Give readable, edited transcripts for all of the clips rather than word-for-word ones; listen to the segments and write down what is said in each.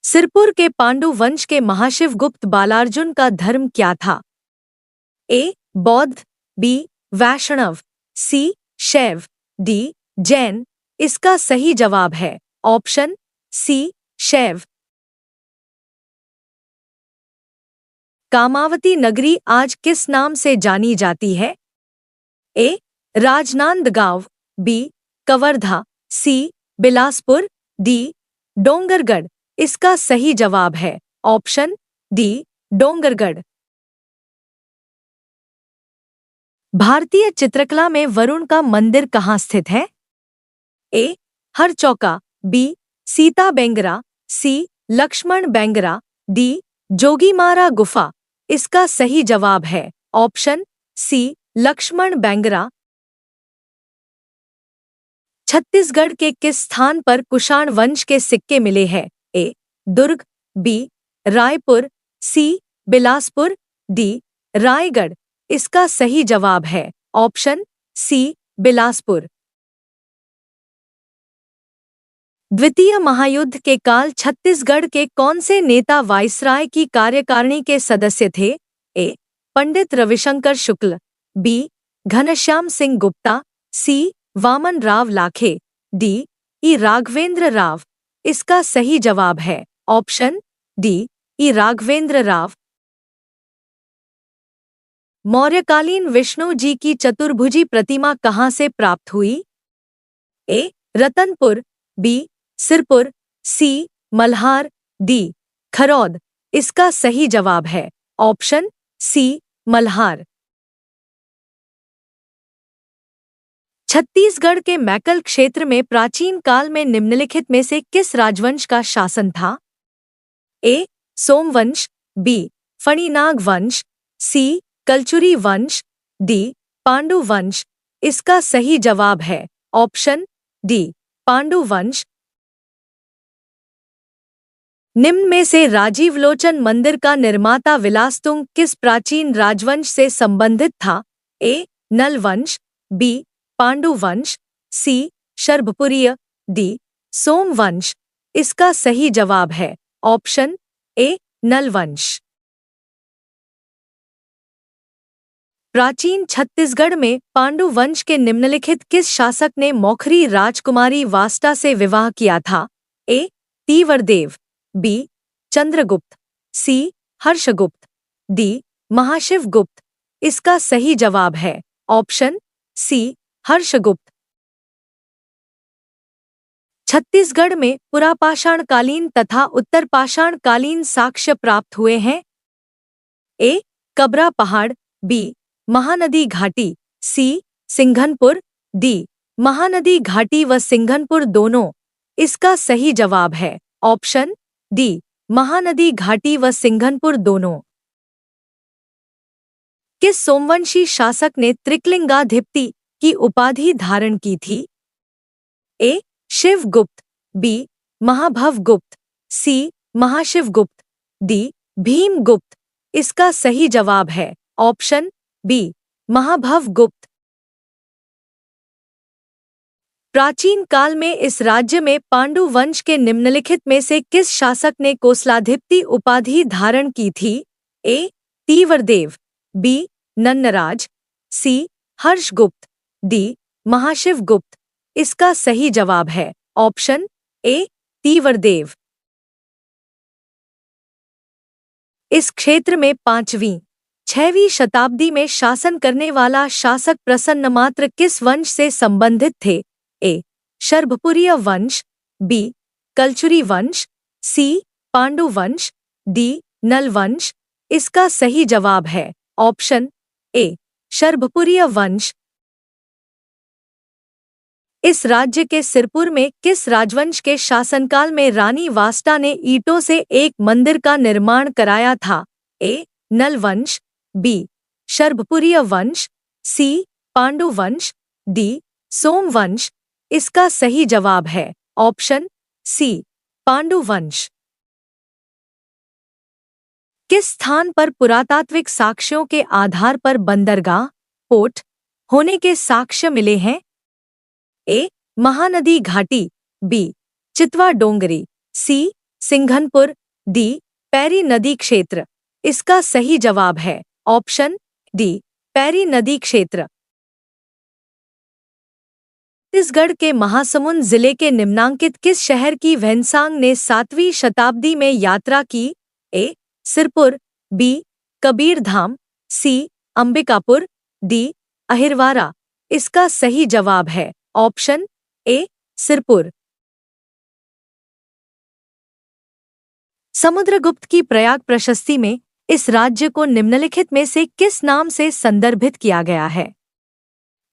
सिरपुर के पांडु वंश के महाशिव गुप्त बालार्जुन का धर्म क्या था? ए. बौद्ध, बी. वैष्णव, सी. शैव, डी. जैन। इसका सही जवाब है ऑप्शन सी. शैव। कामावती नगरी आज किस नाम से जानी जाती है? ए. राजनांदगांव, बी. कवर्धा, सी. बिलासपुर, डी. डोंगरगढ़। इसका सही जवाब है ऑप्शन डी. डोंगरगढ़। भारतीय चित्रकला में वरुण का मंदिर कहाँ स्थित है? ए. हरचौका, बी. सीता बेंगरा, सी. लक्ष्मण बेंगरा, डी. जोगीमारा गुफा। इसका सही जवाब है ऑप्शन सी. लक्ष्मण बेंगरा। छत्तीसगढ़ के किस स्थान पर कुषाण वंश के सिक्के मिले हैं? ए. दुर्ग, बी. रायपुर, सी. बिलासपुर, डी. रायगढ़। इसका सही जवाब है ऑप्शन सी. बिलासपुर। द्वितीय महायुद्ध के काल छत्तीसगढ़ के कौन से नेता वाइसराय की कार्यकारिणी के सदस्य थे? ए. पंडित रविशंकर शुक्ल, बी. घनश्याम सिंह गुप्ता, सी. वामन राव लाखे, डी. ई. राघवेंद्र राव। इसका सही जवाब है ऑप्शन डी. ई. राघवेंद्र राव। मौर्यकालीन विष्णु जी की चतुर्भुजी प्रतिमा कहाँ से प्राप्त हुई? ए. रतनपुर, बी. सिरपुर, सी. मल्हार, डी. खरौद। इसका सही जवाब है ऑप्शन सी. मल्हार। छत्तीसगढ़ के मैकल क्षेत्र में प्राचीन काल में निम्नलिखित में से किस राजवंश का शासन था? ए. सोमवंश, बी. फणिनाग वंश, सी. कलचुरी वंश, डी. पांडु वंश। इसका सही जवाब है ऑप्शन डी. पांडु वंश। निम्न में से राजीवलोचन मंदिर का निर्माता विलासतुंग किस प्राचीन राजवंश से संबंधित था? ए. नल वंश, बी. पांडु वंश, सी. शर्भपुरीय, डी. सोमवंश। इसका सही जवाब है ऑप्शन ए. नल वंश। प्राचीन छत्तीसगढ़ में पांडु वंश के निम्नलिखित किस शासक ने मौखरी राजकुमारी वास्टा से विवाह किया था? ए. तीवरदेव, बी. चंद्रगुप्त, सी. हर्षगुप्त, डी. महाशिवगुप्त। इसका सही जवाब है ऑप्शन सी. हर्षगुप्त। छत्तीसगढ़ में पुरापाषाणकालीन तथा उत्तरपाषाणकालीन साक्ष्य प्राप्त हुए हैं? ए. कबरा पहाड़, बी. महानदी घाटी, सी. सिंघनपुर, डी. महानदी घाटी व सिंघनपुर दोनों। इसका सही जवाब है ऑप्शन डी. महानदी घाटी व सिंघनपुर दोनों। किस सोमवंशी शासक ने त्रिकलिंगाधिपति की उपाधि धारण की थी? ए. शिवगुप्त, बी. महाभवगुप्त, सी. महाशिवगुप्त, डी. भीमगुप्त। इसका सही जवाब है ऑप्शन बी. महाभवगुप्त। प्राचीन काल में इस राज्य में पांडु वंश के निम्नलिखित में से किस शासक ने कोसलाधिपति उपाधि धारण की थी? ए. तीवरदेव, बी. नन्नराज, सी. हर्षगुप्त, डी. महाशिवगुप्त। इसका सही जवाब है ऑप्शन ए. तीवरदेव। इस क्षेत्र में 5वीं 6वीं शताब्दी में शासन करने वाला शासक प्रसन्नमात्र किस वंश से संबंधित थे? ए. शर्भपुरीय वंश, बी. कलचुरी वंश, सी. पांडु वंश, डी. नल वंश। इसका सही जवाब है ऑप्शन ए. शर्भपुरीय वंश। इस राज्य के सिरपुर में किस राजवंश के शासनकाल में रानी वास्टा ने ईंटों से एक मंदिर का निर्माण कराया था? ए. नल वंश, बी. शर्भपुरीय वंश, सी. पांडु वंश, डी. सोमवंश। इसका सही जवाब है ऑप्शन सी. पांडु वंश। किस स्थान पर पुरातात्विक साक्ष्यों के आधार पर बंदरगाह, पोर्ट होने के साक्ष्य मिले हैं? ए. महानदी घाटी, बी. चितवा डोंगरी, सी. सिंघनपुर, डी पैरी नदी क्षेत्र। इसका सही जवाब है ऑप्शन डी पैरी नदी क्षेत्र। छत्तीसगढ़ के महासमुंद जिले के निम्नांकित किस शहर की वैनसांग ने 7वीं शताब्दी में यात्रा की? ए सिरपुर, बी कबीरधाम, सी अंबिकापुर, डी अहिरवारा। इसका सही जवाब है ऑप्शन ए सिरपुर। समुद्रगुप्त की प्रयाग प्रशस्ति में इस राज्य को निम्नलिखित में से किस नाम से संदर्भित किया गया है?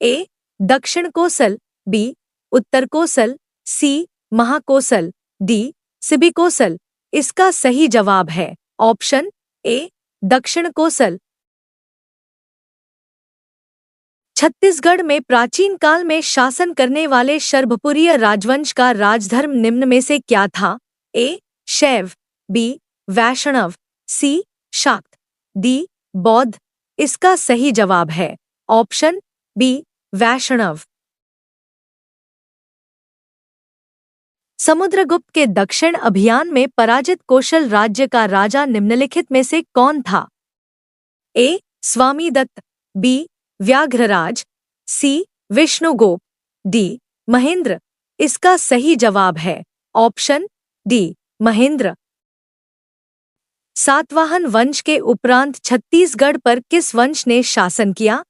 ए दक्षिण कोसल, बी उत्तर कोसल, सी महाकोसल, डी सिबिकोसल। इसका सही जवाब है ऑप्शन ए दक्षिण कोसल। छत्तीसगढ़ में प्राचीन काल में शासन करने वाले शर्भपुरीय राजवंश का राजधर्म निम्न में से क्या था? ए शैव, बी वैष्णव, सी शाक्त, डी बौद्ध। इसका सही जवाब है ऑप्शन बी वैष्णव। समुद्रगुप्त के दक्षिण अभियान में पराजित कोशल राज्य का राजा निम्नलिखित में से कौन था? ए स्वामीदत्त, बी व्याघ्रराज, सी विष्णुगोप, डी महेंद्र। इसका सही जवाब है ऑप्शन डी महेंद्र। सातवाहन वंश के उपरांत छत्तीसगढ़ पर किस वंश ने शासन किया?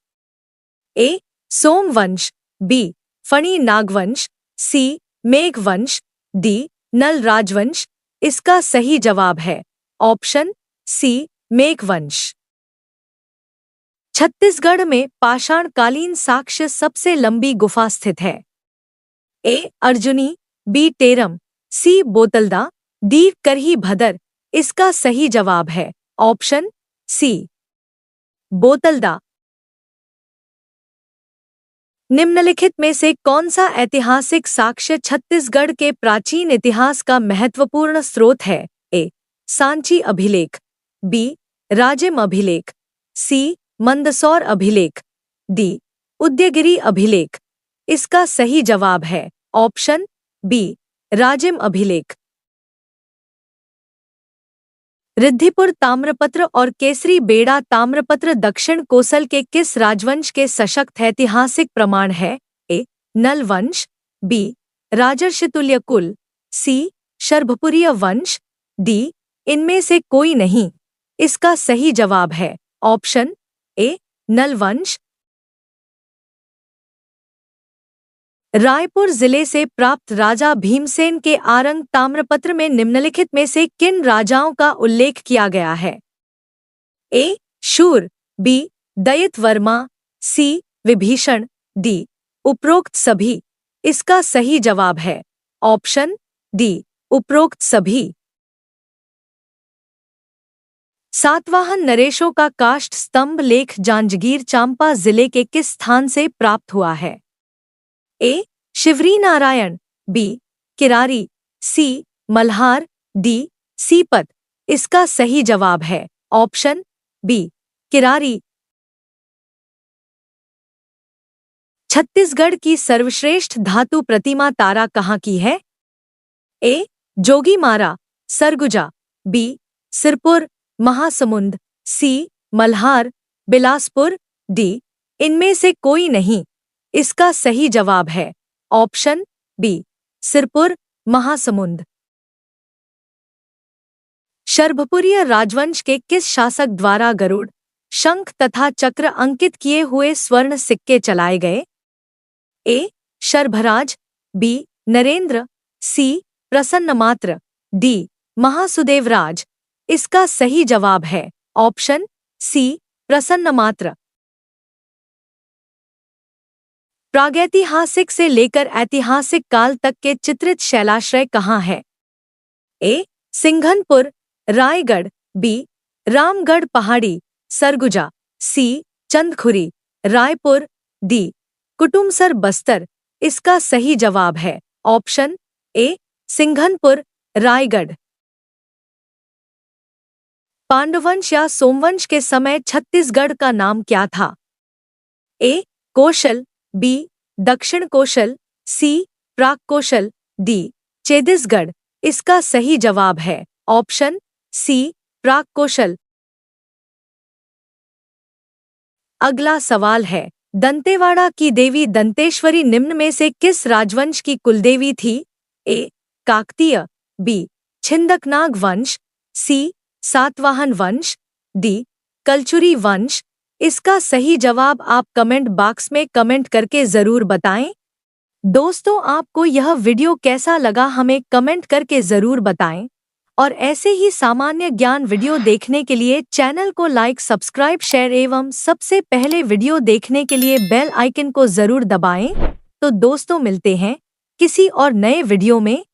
ए सोमवंश, बी फणी नागवंश, सी मेघवंश, डी नल राजवंश। इसका सही जवाब है ऑप्शन सी मेघवंश। छत्तीसगढ़ में पाषाणकालीन साक्ष्य सबसे लंबी गुफा स्थित है? ए अर्जुनी, बी टेरम, सी बोतलदा, डी करही भदर। इसका सही जवाब है ऑप्शन सी बोतलदा। निम्नलिखित में से कौन सा ऐतिहासिक साक्ष्य छत्तीसगढ़ के प्राचीन इतिहास का महत्वपूर्ण स्रोत है? ए सांची अभिलेख, बी राजिम अभिलेख, सी मंदसौर अभिलेख, डी उदयगिरी अभिलेख। इसका सही जवाब है ऑप्शन बी राजिम अभिलेख। रिद्धिपुर ताम्रपत्र और केसरी बेड़ा ताम्रपत्र दक्षिण कोसल के किस राजवंश के सशक्त ऐतिहासिक प्रमाण है? ए नल वंश, बी राजर्षितुल्य कुल, सी शर्भपुरीय वंश, डी इनमें से कोई नहीं। इसका सही जवाब है ऑप्शन ए नल वंश। रायपुर जिले से प्राप्त राजा भीमसेन के आरंग ताम्रपत्र में निम्नलिखित में से किन राजाओं का उल्लेख किया गया है? ए शूर, बी दयित वर्मा, सी विभीषण, डी उपरोक्त सभी। इसका सही जवाब है ऑप्शन डी उपरोक्त सभी। सातवाहन नरेशों का काष्ठ स्तंभ लेख जांजगीर चांपा जिले के किस स्थान से प्राप्त हुआ है? ए शिवरी नारायण, बी किरारी, सी मल्हार, डी सीपत। इसका सही जवाब है ऑप्शन बी किरारी। छत्तीसगढ़ की सर्वश्रेष्ठ धातु प्रतिमा तारा कहाँ की है? ए जोगीमारा, सरगुजा, बी सिरपुर महासमुंद, सी मल्हार बिलासपुर, डी इनमें से कोई नहीं। इसका सही जवाब है ऑप्शन बी सिरपुर महासमुंद। शर्भपुरीय राजवंश के किस शासक द्वारा गरुड़, शंख तथा चक्र अंकित किए हुए स्वर्ण सिक्के चलाए गए? ए शर्भराज, बी नरेंद्र, सी प्रसन्नमात्र, डी महासुदेवराज। इसका सही जवाब है ऑप्शन सी प्रसन्नमात्र। प्रागैतिहासिक से लेकर ऐतिहासिक काल तक के चित्रित शैलाश्रय कहाँ है? ए सिंघनपुर, रायगढ़, बी रामगढ़ पहाड़ी, सरगुजा, सी चंदखुरी, रायपुर, डी कुटुमसर बस्तर। इसका सही जवाब है ऑप्शन ए सिंघनपुर, रायगढ़। पांडववंश या सोमवंश के समय छत्तीसगढ़ का नाम क्या था? ए कौशल, बी दक्षिण कौशल, सी प्राक कौशल, डी चेदिसगढ़। इसका सही जवाब है ऑप्शन सी प्राक कौशल। अगला सवाल है, दंतेवाड़ा की देवी दंतेश्वरी निम्न में से किस राजवंश की कुलदेवी थी? ए काकतीय, बी छिंदकनाग वंश, सी सातवाहन वंश, डी कलचुरी वंश। इसका सही जवाब आप कमेंट बॉक्स में कमेंट करके जरूर बताएं। दोस्तों, आपको यह वीडियो कैसा लगा हमें कमेंट करके जरूर बताएं और ऐसे ही सामान्य ज्ञान वीडियो देखने के लिए चैनल को लाइक सब्सक्राइब शेयर एवं सबसे पहले वीडियो देखने के लिए बेल आइकन को जरूर दबाएं। तो दोस्तों, मिलते हैं किसी और नए वीडियो में।